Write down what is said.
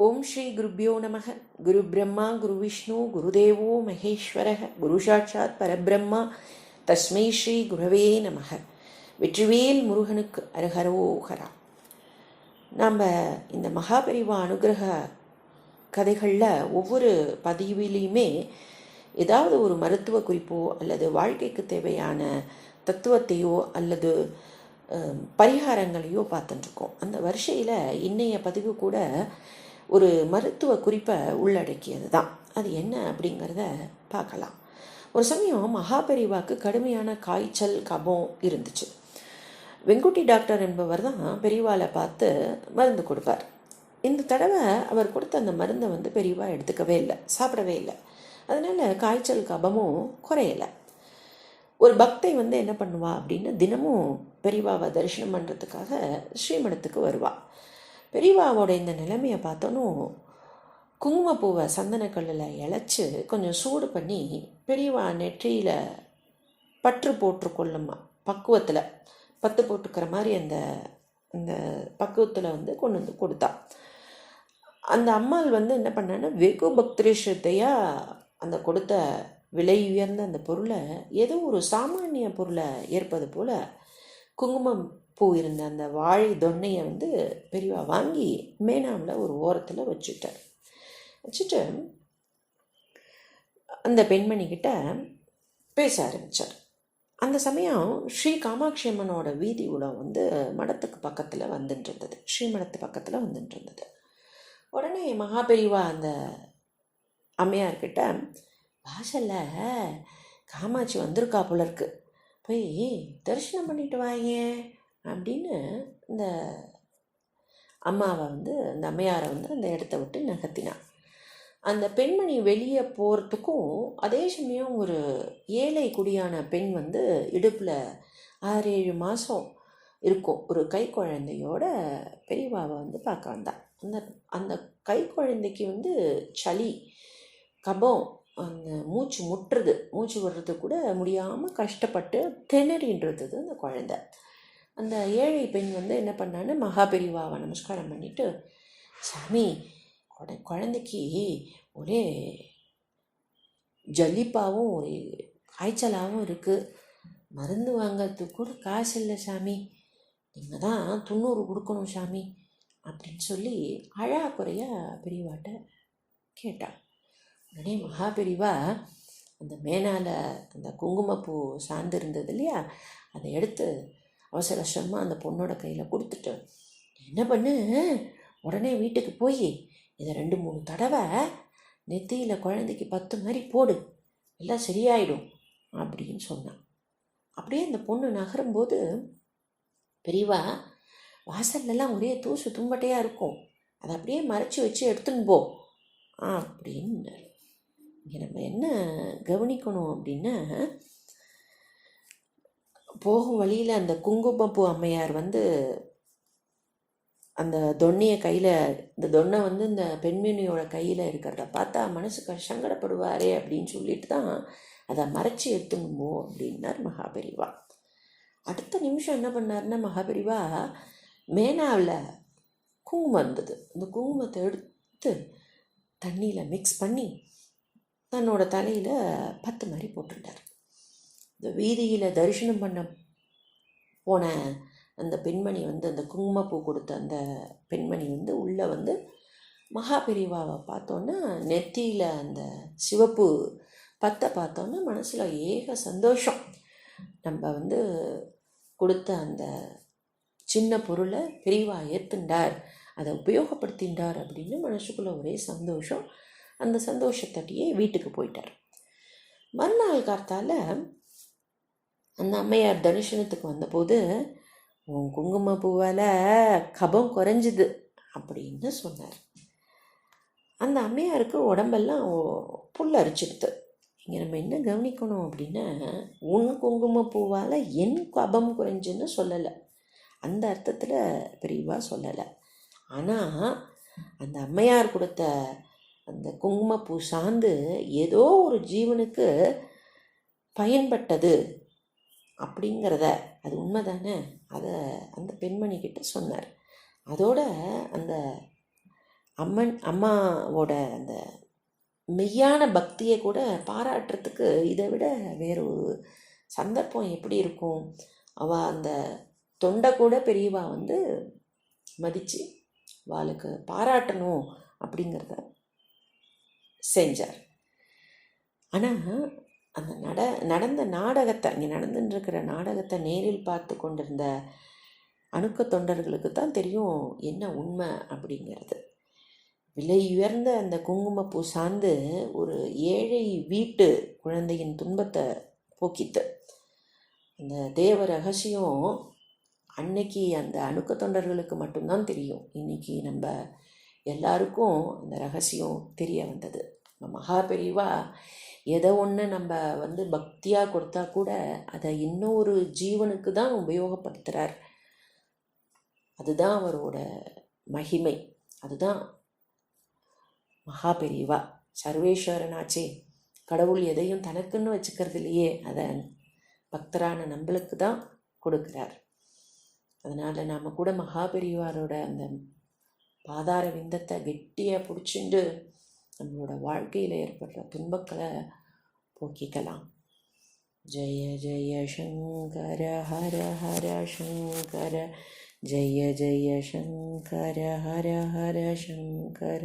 ஓம் ஸ்ரீ குருப்யோ நமக. குரு பிரம்மா குரு விஷ்ணு குருதேவோ மகேஸ்வரக. குரு சாட்சாத் பரபிரம்மா தஸ்மை ஸ்ரீ குரவே நமக. வெற்றிவேல் முருகனுக்கு அரஹரோஹரா. நாம் இந்த மகாபெரிவா அனுகிரக கதைகளில் ஒவ்வொரு பதிவிலையுமே ஏதாவது ஒரு மருத்துவ குறிப்போ அல்லது வாழ்க்கைக்கு தேவையான தத்துவத்தையோ அல்லது பரிகாரங்களையோ பார்த்துட்டுருக்கோம். அந்த வரிசையில் இன்றைய பதிவு கூட ஒரு மருத்துவ குறிப்பை உள்ளடக்கியது தான். அது என்ன அப்படிங்கிறத பார்க்கலாம். ஒரு சமயம் மகாபெரிவாக்கு கடுமையான காய்ச்சல் கபம் இருந்துச்சு. வெங்குட்டி டாக்டர் என்பவர் தான் பெரியவாளை பார்த்து மருந்து கொடுப்பார். இந்த தடவை அவர் கொடுத்த அந்த மருந்தை பெரியவா எடுத்துக்கவே இல்லை, சாப்பிடவே இல்லை. அதனால் காய்ச்சல் கபமும் குறையலை. ஒரு பக்தை என்ன பண்ணுவா அப்படின்னு தினமும் பெரியவாவை தரிசனம் பண்ணுறதுக்காக ஸ்ரீமடத்துக்கு வருவாள். பெரியவாவோட இந்த நிலைமையை பார்த்தோன்னும் குங்குமப்பூவை சந்தனக்கல்லில் இழைச்சி கொஞ்சம் சூடு பண்ணி பெரியவா நெற்றியில் பற்று போட்டுக்கொள்ளுமா பக்குவத்தில் பத்து போட்டுக்கிற மாதிரி அந்த அந்த பக்குவத்தில் கொண்டு கொடுத்தா. அந்த அம்மாள் என்ன பண்ணான்னா வெகு பக்திரேஷத்தையாக அந்த கொடுத்த விலை உயர்ந்த அந்த பொருளை ஏதோ ஒரு சாமானிய பொருளை ஏற்பது போல் குங்குமம் பூ இருந்த அந்த வாழை தொன்னையை பெரியவா வாங்கி மேனாவில் ஒரு ஓரத்தில் வச்சுட்டு அந்த பெண்மணிக்கிட்ட பேச ஆரம்பித்தார். அந்த சமயம் ஸ்ரீ காமாட்சி அம்மனோட வீதி உலகம் மடத்துக்கு பக்கத்தில் வந்துட்டுருந்தது, ஸ்ரீமடத்து பக்கத்தில் வந்துட்டுருந்தது. உடனே மகாபெரிவா அந்த அம்மையார்கிட்ட, வாசலில் காமாட்சி வந்திருக்கா போல இருக்கு, போய் தரிசனம் பண்ணிட்டு வாங்க அப்படின்னு இந்த அம்மாவை அந்த அம்மையாரை அந்த இடத்த விட்டு நகர்த்தினான். அந்த பெண்மணி வெளியே போகிறதுக்கும் அதே சமயம் ஒரு ஏழை குடியான பெண் இடுப்பில் 6-7 மாதம் இருக்கும் ஒரு கை குழந்தையோட பெரியவாவை பார்க்க வந்தான். அந்த அந்த கை குழந்தைக்கு சளி கபம், அந்த மூச்சு முட்டுறது, மூச்சு விடுறது கூட முடியாமல் கஷ்டப்பட்டு திணறின்றது அந்த குழந்தை. அந்த ஏழை பெண் என்ன பண்ணான்னு மகாபெரிவாவை நமஸ்காரம் பண்ணிவிட்டு, சாமி, குழந்தைக்கு ஒரே ஜல்லிப்பாவும் ஒரே காய்ச்சலாகவும் இருக்குது, மருந்து வாங்கிறதுக்கு கூட காசு இல்லை சாமி, நீங்கள் தான் 90 கொடுக்கணும் சாமி அப்படின்னு சொல்லி அழா குறையா பெரியவாட்ட கேட்டாள். உடனே மகாபெரிவா அந்த மேனால் அந்த குங்குமப்பூ சார்ந்து இருந்தது இல்லையா, அதை எடுத்து அவசர அவசரமாக அந்த பொண்ணோட கையில் கொடுத்துட்டு, என்ன பண்ணு, உடனே வீட்டுக்கு போய் இதை 2-3 தடவை நெத்தியில் குழந்தைக்கு 10 மாதிரி போடு, எல்லாம் சரியாயிடும் அப்படின்னு சொன்னான். அப்படியே அந்த பொண்ணு நகரும்போது பெரியவா, வாசல்லலாம் ஒரே தூசு தும்பட்டையாக இருக்கும், அதை அப்படியே மறைச்சி வச்சு எடுத்துன்னு போ அப்படின்னு. இங்கே நம்ம என்ன கவனிக்கணும் அப்படின்னா, போகும் வழியில் அந்த குங்குமப்பூ அம்மையார் அந்த தொன்னையை கையில், இந்த தொன்னை இந்த பெண்மணியோட கையில் இருக்கிறத பார்த்தா மனசுக்கு சங்கடப்படுவாரே அப்படின்னு சொல்லிட்டு தான் அதை மறைச்சி எடுத்துணுமோ அப்படின்னார் மகாபெரிவா. அடுத்த நிமிஷம் என்ன பண்ணார்னா, மகாபெரிவா மேனாவில் குங்குமம் இருந்தது, அந்த குங்குமத்தை எடுத்து தண்ணியில் மிக்ஸ் பண்ணி தன்னோட தலையில் 10 மாதிரி போட்டுட்டார். இந்த வீதியில் தரிசனம் பண்ண போன அந்த பெண்மணி அந்த குங்குமப்பூ கொடுத்த அந்த பெண்மணி உள்ளே மகாபெரிவாவை பார்த்தோன்னா நெத்தியில் அந்த சிவப்பு பத்தை பார்த்தோன்னா மனசில் ஏக சந்தோஷம். நம்ம கொடுத்த அந்த சின்ன பொருளை பெரியவா ஏற்றுண்டார், அதை உபயோகப்படுத்தின்றார் அப்படின்னு மனசுக்குள்ளே ஒரே சந்தோஷம். அந்த சந்தோஷத்தட்டியே வீட்டுக்கு போயிட்டார். மறுநாள் காத்தால் அந்த அம்மையார் தரிசனத்துக்கு வந்தபோது, உன் குங்குமப்பூவால் கபம் குறைஞ்சிது அப்படின்னு சொன்னார். அந்த அம்மையாருக்கு உடம்பெல்லாம் புல் அரிச்சிடுது. இங்கே நம்ம என்ன கவனிக்கணும் அப்படின்னா, உன் குங்குமப்பூவால் என் கபம் குறைஞ்சுன்னு சொல்லலை, அந்த அர்த்தத்தில் பெரியவா சொல்லலை. ஆனால் அந்த அம்மையார் கொடுத்த அந்த குங்குமப்பூ சார்ந்து ஏதோ ஒரு ஜீவனுக்கு பயன்பட்டது அப்படிங்கிறத, அது உண்மைதானே, அதை அந்த பெண்மணிக்கிட்ட சொன்னார். அதோட அந்த அம்மாவோட அந்த மெய்யான பக்தியை கூட பாராட்டுறதுக்கு இதை விட வேறு ஒரு சந்தர்ப்பம் எப்படி இருக்கும்? அவள் அந்த தொண்டை கூட பெரியவா மதித்து வாளுக்கு பாராட்டணும் அப்படிங்கிறத செஞ்சார். ஆனால் அந்த நடந்த நாடகத்தை, அங்கே நடந்துட்டுருக்கிற நாடகத்தை நேரில் பார்த்து கொண்டிருந்த அணுக்க தொண்டர்களுக்கு தான் தெரியும் என்ன உண்மை அப்படிங்கிறது. விலை உயர்ந்த அந்த குங்குமப்பூ சார்ந்து ஒரு ஏழை வீட்டு குழந்தையின் துன்பத்தை போக்கித்து. அந்த தேவ ரகசியம் அன்னைக்கு அந்த அணுக்க தொண்டர்களுக்கு மட்டும்தான் தெரியும். இன்னைக்கு நம்ம எல்லாருக்கும் அந்த ரகசியம் தெரிய வந்தது. மகா பெரிவா எதை ஒன்று நம்ம பக்தியாக கொடுத்தா கூட அதை இன்னொரு ஜீவனுக்கு தான் உபயோகப்படுத்துகிறார். அதுதான் அவரோட மகிமை. அதுதான் மகா பெரிவா. சர்வேஸ்வரனாச்சே, கடவுள் எதையும் தனக்குன்னு வச்சுக்கிறது இல்லையே, அதை பக்தரான நம்மளுக்கு தான் கொடுக்குறார். அதனால் நாம் கூட மகா பெரிவாரோட அந்த பாதார விந்தத்தை கெட்டியாக பிடிச்சிண்டு நம்மளோட வாழ்க்கையில் ஏற்படுற துன்பங்களை போக்கிக்கலாம். ஜெய ஜெய சங்கர ஹர ஹர சங்கர, ஜெய ஜெய சங்கர ஹர ஹர சங்கர.